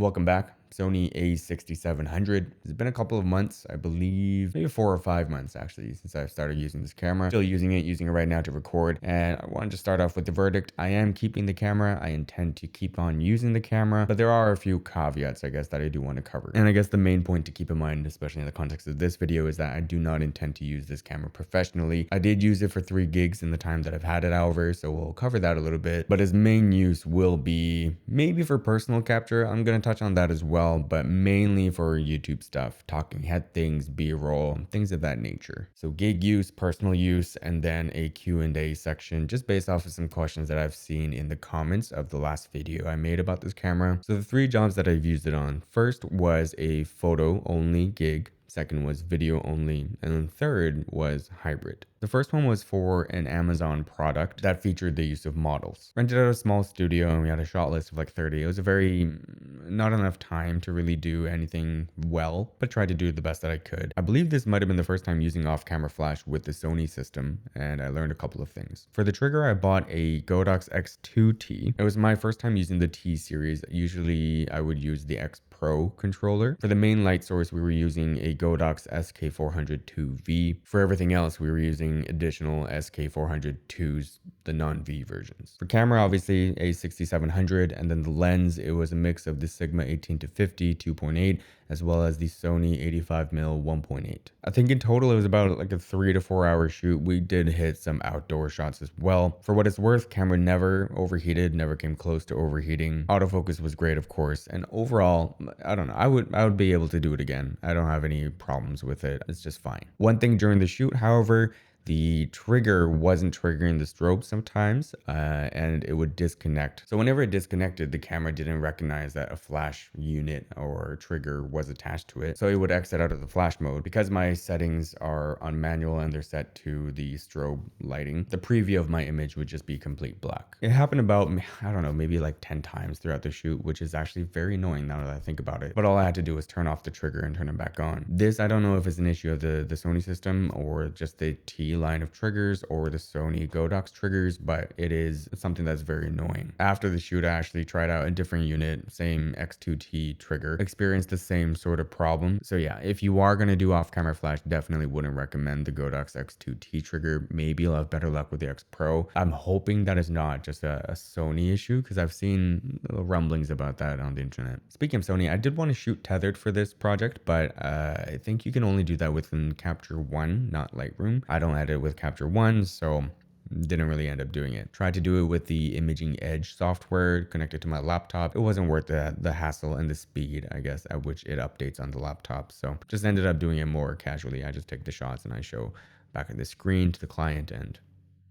Welcome back. Sony A6700. It's been a couple of months, I believe, maybe 4 or 5 months actually, since I started using this camera. Still using it right now to record. And I wanted to start off with the verdict. I am keeping the camera. I intend to keep on using the camera, but there are a few caveats, I guess, that I do want to cover. And I guess the main point to keep in mind, especially in the context of this video, is that I do not intend to use this camera professionally. I did use it for 3 gigs in the time that I've had it, however, so we'll cover that a little bit. But its main use will be maybe for personal capture. I'm going to touch on that as well, but mainly for YouTube stuff, talking head things, B-roll, things of that nature. So gig use, personal use, and then a Q&A section just based off of some questions that I've seen in the comments of the last video I made about this camera. So the 3 jobs that I've used it on: first was a photo only gig, second was video only, and then third was hybrid. The first one was for an Amazon product that featured the use of models. Rented out a small studio and we had a shot list of like 30. It was a very not enough time to really do anything well, but tried to do the best that I could. I believe this might have been the first time using off-camera flash with the Sony system, and I learned a couple of things. For the trigger, I bought a Godox X2T. It was my first time using the T series. Usually I would use the X Pro controller. For the main light source, we were using a Godox SK402V. For everything else, we were using additional SK402s, the non-V versions. For camera, obviously A6700, and then the lens, it was a mix of the Sigma 18-50 2.8 as well as the Sony 85mm 1.8. I think in total it was about like a 3 to 4 hour shoot. We did hit some outdoor shots as well. For what it's worth, camera never overheated, never came close to overheating. Autofocus was great, of course, and overall, I don't know, I would be able to do it again. I don't have any problems with it. It's just fine. One thing during the shoot, however, the trigger wasn't triggering the strobe sometimes, and it would disconnect. So whenever it disconnected, the camera didn't recognize that a flash unit or trigger was attached to it. So it would exit out of the flash mode. Because my settings are on manual and they're set to the strobe lighting, the preview of my image would just be complete black. It happened about, I don't know, maybe like 10 times throughout the shoot, which is actually very annoying now that I think about it. But all I had to do was turn off the trigger and turn it back on. This, I don't know if it's an issue of the Sony system or just the T line of triggers or the Sony Godox triggers, but it is something that's very annoying. After the shoot, I actually tried out a different unit, same X2T trigger, experienced the same sort of problem. So yeah, if you are going to do off-camera flash, definitely wouldn't recommend the Godox X2T trigger. Maybe you'll have better luck with the X Pro. I'm hoping that is not just a Sony issue, because I've seen rumblings about that on the internet. Speaking of Sony, I did want to shoot tethered for this project, but I think you can only do that within Capture One, not Lightroom. I don't edit with Capture One, so didn't really end up doing it. Tried to do it with the Imaging Edge software connected to my laptop. It wasn't worth the hassle and the speed, I guess, at which it updates on the laptop. So just ended up doing it more casually. I just take the shots and I show back at the screen to the client, and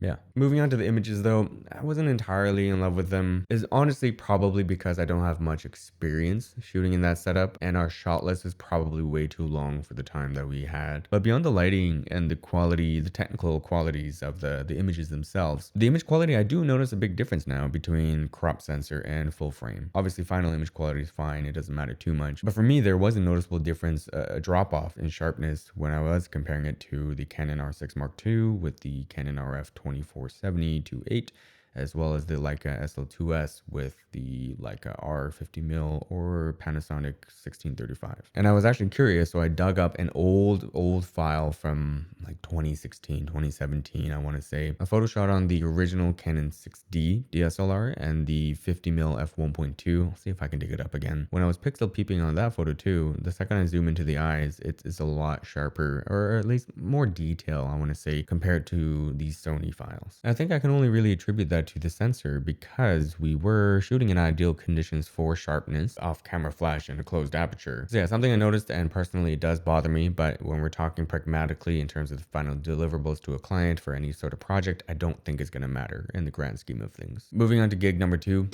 yeah. Moving on to the images though, I wasn't entirely in love with them. It's honestly probably because I don't have much experience shooting in that setup, and our shot list is probably way too long for the time that we had. But beyond the lighting and the quality, the technical qualities of the images themselves, the image quality, I do notice a big difference now between crop sensor and full frame. Obviously final image quality is fine, it doesn't matter too much. But for me, there was a noticeable difference, a drop off in sharpness when I was comparing it to the Canon R6 Mark II with the Canon RF 2470 2.8, as well as the Leica SL2S with the Leica R50mm or Panasonic 1635. And I was actually curious, so I dug up an old file from like 2016, 2017, I want to say. A photo shot on the original Canon 6D DSLR and the 50mm f1.2. I'll see if I can dig it up again. When I was pixel peeping on that photo too, the second I zoom into the eyes, it's a lot sharper, or at least more detail, I want to say, compared to these Sony files. I think I can only really attribute that to the sensor, because we were shooting in ideal conditions for sharpness, off-camera flash, and a closed aperture. So yeah, something I noticed, and personally it does bother me, but when we're talking pragmatically in terms of the final deliverables to a client for any sort of project, I don't think it's going to matter in the grand scheme of things. Moving on to gig number 2.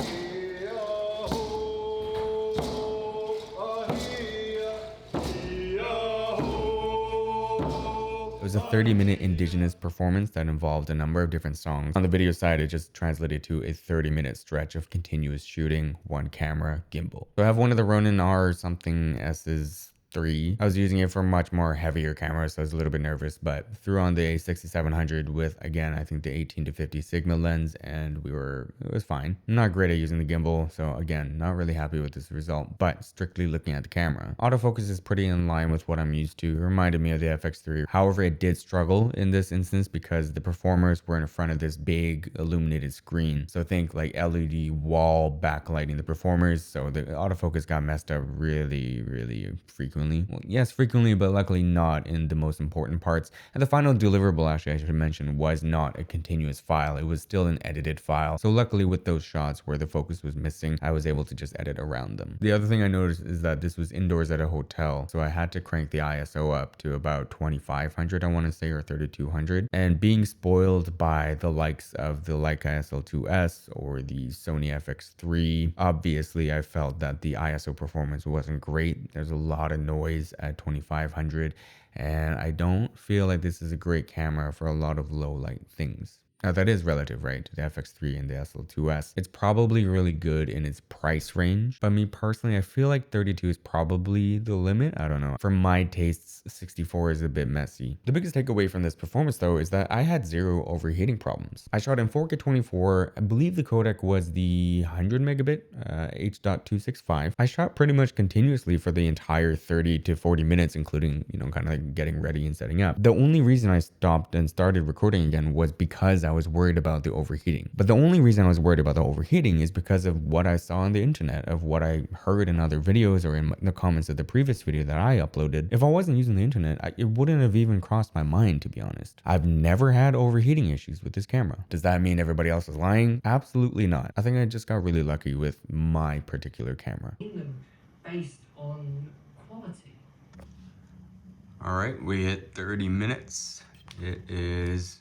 It was a 30-minute indigenous performance that involved a number of different songs. On the video side, it just translated to a 30-minute stretch of continuous shooting, one camera, gimbal. So I have one of the Ronin R something S's III. I was using it for much more heavier cameras, so I was a little bit nervous, but threw on the A6700 with, again, I think the 18 to 50 Sigma lens, and it was fine. I'm not great at using the gimbal, so again, not really happy with this result, but strictly looking at the camera. Autofocus is pretty in line with what I'm used to. It reminded me of the FX3. However, it did struggle in this instance because the performers were in front of this big illuminated screen. So think like LED wall backlighting the performers, so the autofocus got messed up really frequently. Well, yes, frequently, but luckily not in the most important parts. And the final deliverable, actually, I should mention, was not a continuous file. It was still an edited file. So luckily with those shots where the focus was missing, I was able to just edit around them. The other thing I noticed is that this was indoors at a hotel. So I had to crank the ISO up to about 2500, I want to say, or 3200. And being spoiled by the likes of the Leica SL2S or the Sony FX3, obviously I felt that the ISO performance wasn't great. There's a lot of noise at 2500, and I don't feel like this is a great camera for a lot of low light things. Now that is relative, right, to the FX3 and the SL2S. It's probably really good in its price range, but me personally, I feel like 32 is probably the limit. I don't know. For my tastes, 64 is a bit messy. The biggest takeaway from this performance though is that I had zero overheating problems. I shot in 4K 24. I believe the codec was the 100 megabit H.265. I shot pretty much continuously for the entire 30 to 40 minutes, including, kind of like getting ready and setting up. The only reason I stopped and started recording again was because I was worried about the overheating. But the only reason I was worried about the overheating is because of what I saw on the internet, of what I heard in other videos or in the comments of the previous video that I uploaded. If I wasn't using the internet, it wouldn't have even crossed my mind, to be honest. I've never had overheating issues with this camera. Does that mean everybody else is lying? Absolutely not. I think I just got really lucky with my particular camera. Based on quality. All right, we hit 30 minutes. It is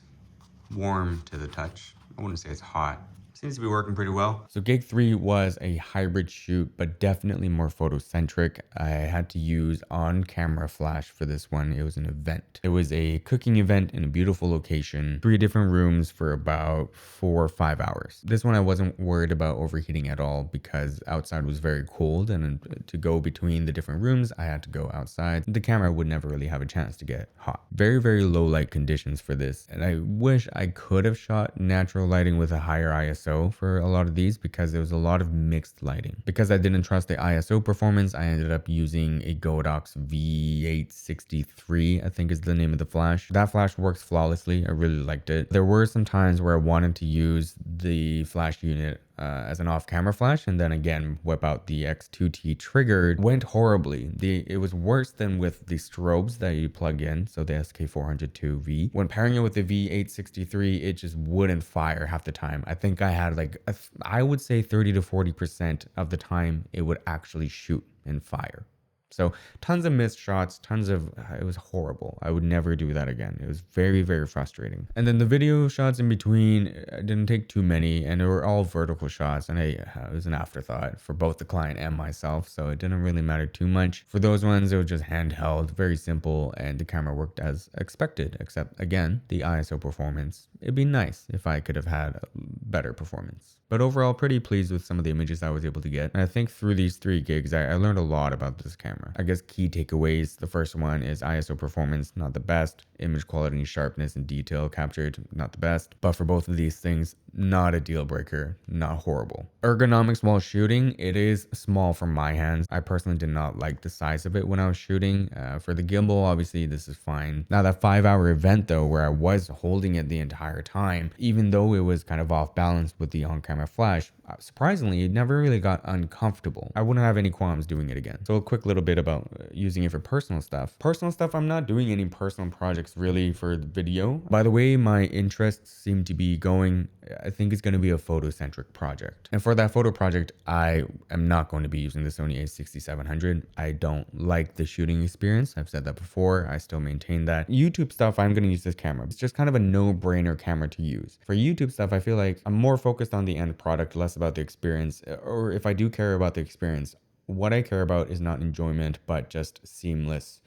warm to the touch. I wouldn't say it's hot. Seems to be working pretty well. So Gig 3 was a hybrid shoot, but definitely more photocentric. I had to use on-camera flash for this one. It was an event. It was a cooking event in a beautiful location, 3 different rooms for about 4 or 5 hours. This one I wasn't worried about overheating at all because outside was very cold, and to go between the different rooms, I had to go outside. The camera would never really have a chance to get hot. Very low light conditions for this, and I wish I could have shot natural lighting with a higher ISO for a lot of these because there was a lot of mixed lighting. Because I didn't trust the ISO performance, I ended up using a Godox V863, I think is the name of the flash. That flash works flawlessly. I really liked it. There were some times where I wanted to use the flash unit as an off-camera flash, and then again whip out the X2T triggered. Went horribly. It was worse than with the strobes that you plug in, so the SK402V. When pairing it with the V863, it just wouldn't fire half the time. I think I had I would say 30 to 40% of the time it would actually shoot and fire. So tons of missed shots, it was horrible. I would never do that again. It was very frustrating. And then the video shots in between, I didn't take too many, and they were all vertical shots, and it was an afterthought for both the client and myself, so it didn't really matter too much. For those ones, it was just handheld, very simple, and the camera worked as expected, except again, the ISO performance. It'd be nice if I could have had better performance. But overall, pretty pleased with some of the images I was able to get. And I think through these 3 gigs, I learned a lot about this camera. I guess key takeaways. The first one is ISO performance, not the best. Image quality, sharpness, and detail captured, not the best. But for both of these things, not a deal breaker, not horrible. Ergonomics while shooting, it is small for my hands. I personally did not like the size of it when I was shooting. For the gimbal, obviously this is fine. Now that 5-hour event though, where I was holding it the entire time, even though it was kind of off balance with the on-camera flash, surprisingly, it never really got uncomfortable. I wouldn't have any qualms doing it again. So a quick little bit about using it for personal stuff. Personal stuff, I'm not doing any personal projects really for the video. By the way, my interests seem to be going, I think it's going to be a photocentric project. And for that photo project, I am not going to be using the Sony A6700. I don't like the shooting experience. I've said that before. I still maintain that. YouTube stuff, I'm going to use this camera. It's just kind of a no-brainer camera to use. For YouTube stuff, I feel like I'm more focused on the end product, less about the experience. Or if I do care about the experience, what I care about is not enjoyment, but just seamless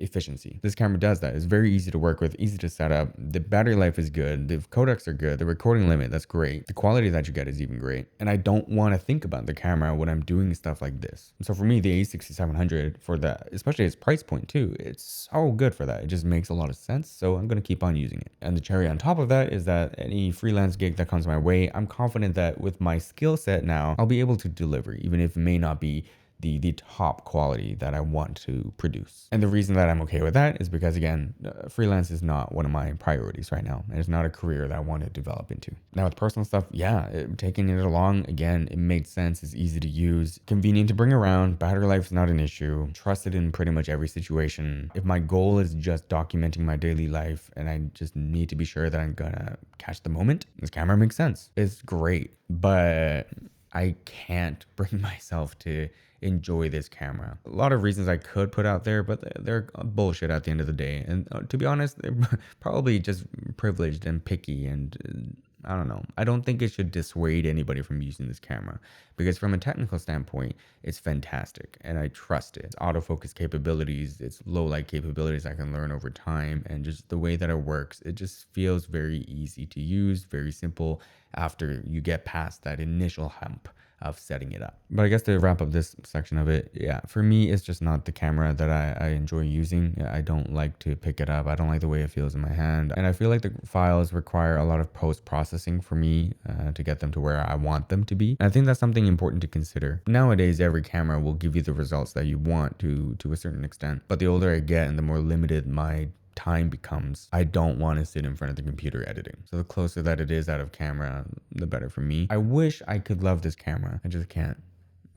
efficiency. This camera does that. It's very easy to work with, easy to set up. The battery life is good. The codecs are good. The recording limit, that's great. The quality that you get is even great. And I don't want to think about the camera when I'm doing stuff like this. So for me, the A6700 for that, especially its price point too, it's so good for that. It just makes a lot of sense. So I'm going to keep on using it. And the cherry on top of that is that any freelance gig that comes my way, I'm confident that with my skill set now, I'll be able to deliver, even if it may not be the top quality that I want to produce. And the reason that I'm okay with that is because, again, freelance is not one of my priorities right now. And it's not a career that I want to develop into. Now with personal stuff, yeah, taking it along, again, it makes sense. It's easy to use, convenient to bring around. Battery life is not an issue. Trusted in pretty much every situation. If my goal is just documenting my daily life and I just need to be sure that I'm gonna catch the moment, this camera makes sense. It's great, but I can't bring myself to enjoy this camera. A lot of reasons I could put out there, but they're bullshit at the end of the day. And to be honest, they're probably just privileged and picky, and I don't know. I don't think it should dissuade anybody from using this camera, because from a technical standpoint, it's fantastic and I trust it. Its autofocus capabilities, its low light capabilities I can learn over time, and just the way that it works, it just feels very easy to use, very simple after you get past that initial hump of setting it up. But I guess to wrap up this section of it, yeah, for me, it's just not the camera that I enjoy using. I don't like to pick it up. I don't like the way it feels in my hand. And I feel like the files require a lot of post-processing for me to get them to where I want them to be. And I think that's something important to consider. Nowadays, every camera will give you the results that you want to a certain extent. But the older I get and the more limited my time becomes, I don't want to sit in front of the computer editing. So the closer that it is out of camera, the better for me. I wish I could love this camera. I just can't.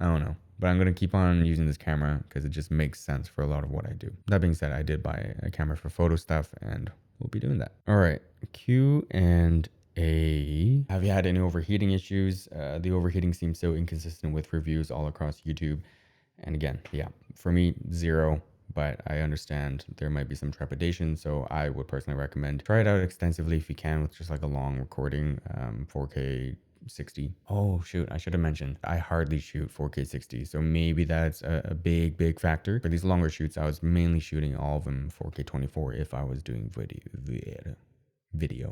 I don't know. But I'm going to keep on using this camera because it just makes sense for a lot of what I do. That being said, I did buy a camera for photo stuff and we'll be doing that. All right. Q&A. Have you had any overheating issues? The overheating seems so inconsistent with reviews all across YouTube. And again, yeah, for me, zero. But I understand there might be some trepidation, so I would personally recommend try it out extensively if you can with just like a long recording, 4K 60. Oh shoot, I should have mentioned I hardly shoot 4K 60, so maybe that's a big factor. For these longer shoots, I was mainly shooting all of them 4K 24 if I was doing video.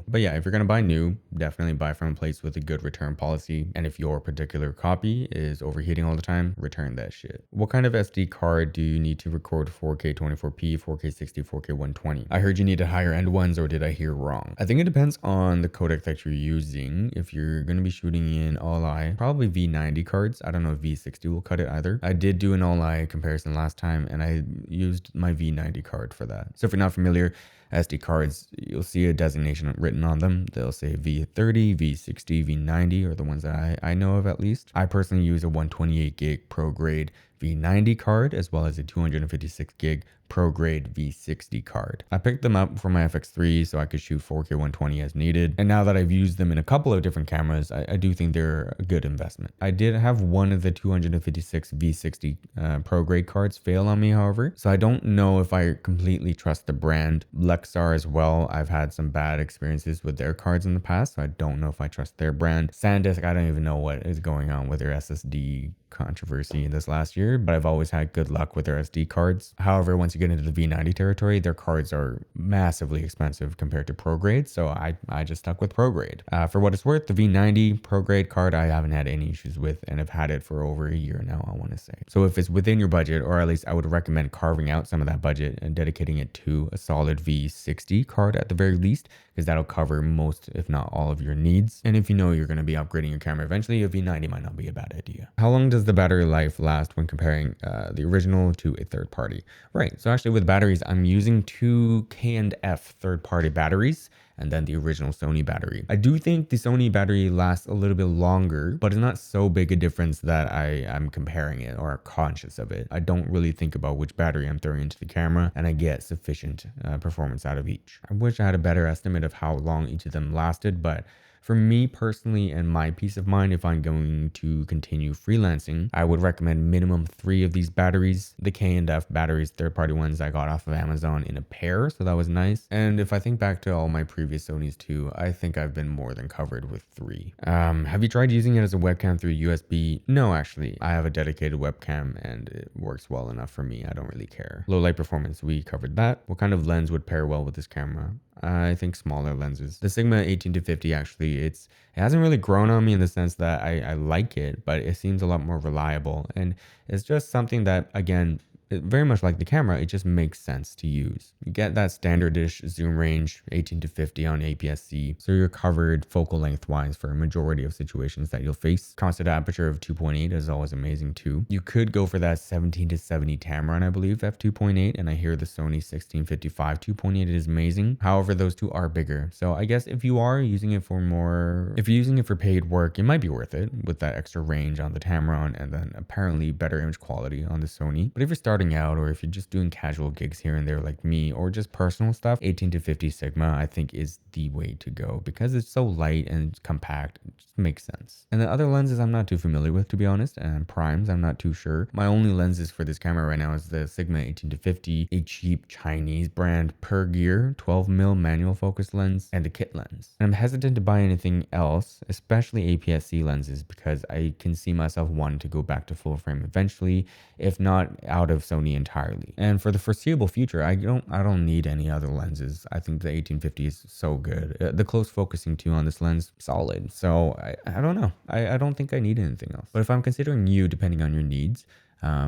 But yeah, if you're gonna buy new, definitely buy from a place with a good return policy. And if your particular copy is overheating all the time, return that shit. What kind of SD card do you need to record 4K 24p, 4K 60, 4K 120? I heard you needed higher end ones, or did I hear wrong? I think it depends on the codec that you're using. If you're gonna be shooting in all-I, probably V90 cards. I don't know if V60 will cut it either. I did do an all-I comparison last time and I used my V90 card for that. So if you're not familiar, SD cards, you'll see a designation written on them. They'll say V30, V60, V90 are the ones that I know of at least. I personally use a 128 gig pro grade V90 card as well as a 256 gig pro grade V60 card. I picked them up for my FX3 so I could shoot 4K 120 as needed. And now that I've used them in a couple of different cameras, I do think they're a good investment. I did have one of the 256 V60 pro grade cards fail on me, however. So I don't know if I completely trust the brand. Lexar as well. I've had some bad experiences with their cards in the past, so I don't know if I trust their brand. SanDisk, I don't even know what is going on with their SSD controversy in this last year, but I've always had good luck with their SD cards. However, once you get into the V90 territory, their cards are massively expensive compared to pro grade, so I just stuck with pro grade. For what it's worth, the V90 pro grade card I haven't had any issues with, and I've had it for over a year now, I want to say. So if it's within your budget, or at least I would recommend carving out some of that budget and dedicating it to a solid V60 card at the very least, because that'll cover most, if not all, of your needs. And if you know you're going to be upgrading your camera eventually, a V90 might not be a bad idea. How long does the battery life last when comparing the original to a third party? Right, so actually with batteries, I'm using two K&F third party batteries and then the original Sony battery. I do think the Sony battery lasts a little bit longer, but it's not so big a difference that I am comparing it or conscious of it. I don't really think about which battery I'm throwing into the camera, and I get sufficient performance out of each. I wish I had a better estimate of how long each of them lasted, but For me personally and my peace of mind, if I'm going to continue freelancing, I would recommend minimum 3 of these batteries. The K&F batteries, third-party ones I got off of Amazon in a pair, so that was nice. And if I think back to all my previous Sonys too, I think I've been more than covered with 3. Have you tried using it as a webcam through USB? No, actually. I have a dedicated webcam and it works well enough for me. I don't really care. Low light performance, we covered that. What kind of lens would pair well with this camera? I think smaller lenses. The Sigma 18-50 actually, it hasn't really grown on me in the sense that I like it, but it seems a lot more reliable. And it's just something that, again, very much like the camera, it just makes sense to use. You get that standardish zoom range, 18-50 on APS-C, so you're covered focal length wise for a majority of situations that you'll face. Constant aperture of 2.8 is always amazing too. You could go for that 17-70 Tamron, I believe, f2.8, and I hear the Sony 1655 2.8 is amazing. However, those two are bigger. So I guess if you are using it for if you're using it for paid work, it might be worth it with that extra range on the Tamron and then apparently better image quality on the Sony. But if you're starting out or if you're just doing casual gigs here and there like me or just personal stuff, 18-50 Sigma I think is the way to go because it's so light and compact. It just makes sense. And the other lenses I'm not too familiar with, to be honest, and primes I'm not too sure. My only lenses for this camera right now is the Sigma 18-50, a cheap Chinese brand per gear 12mm manual focus lens and a kit lens. And I'm hesitant to buy anything else, especially APS-C lenses, because I can see myself wanting to go back to full frame eventually, if not out of Sony entirely. And for the foreseeable future, I don't need any other lenses. I think the 1850 is so good. The close focusing too on this lens, solid. So I don't know. I don't think I need anything else. But if I'm considering you, depending on your needs,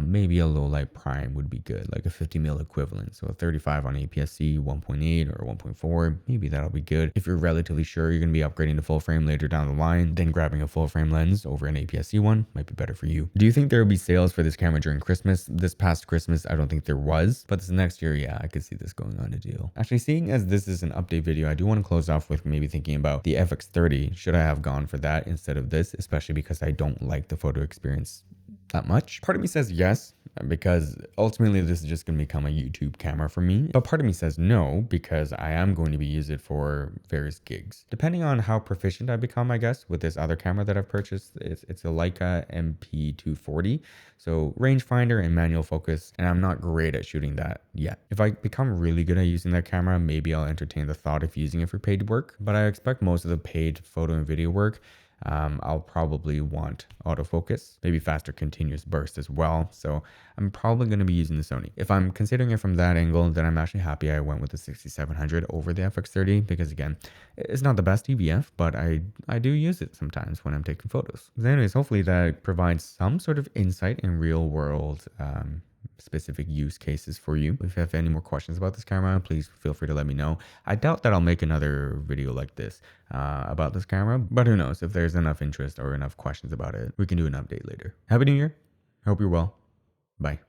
maybe a low light prime would be good, like a 50mm equivalent. So a 35 on APS-C, 1.8 or 1.4, maybe that'll be good. If you're relatively sure you're going to be upgrading to full frame later down the line, then grabbing a full frame lens over an APS-C one might be better for you. Do you think there will be sales for this camera during Christmas? This past Christmas, I don't think there was, but this next year, yeah, I could see this going on a deal. Actually, seeing as this is an update video, I do want to close off with maybe thinking about the FX30. Should I have gone for that instead of this, especially because I don't like the photo experience that much? Part of me says yes, because ultimately this is just going to become a YouTube camera for me. But part of me says no, because I am going to be using it for various gigs. Depending on how proficient I become, I guess, with this other camera that I've purchased, it's a Leica MP240. So rangefinder and manual focus, and I'm not great at shooting that yet. If I become really good at using that camera, maybe I'll entertain the thought of using it for paid work. But I expect most of the paid photo and video work, I'll probably want autofocus, maybe faster continuous burst as well. So I'm probably going to be using the Sony. If I'm considering it from that angle, then I'm actually happy I went with the 6700 over the FX30 because, again, it's not the best EVF, but I do use it sometimes when I'm taking photos. So anyways, hopefully that provides some sort of insight in real world specific use cases for you. If you have any more questions about this camera, please feel free to let me know. I doubt that I'll make another video like this about this camera, but who knows? If there's enough interest or enough questions about it, we can do an update later. Happy New Year. I hope you're well. Bye.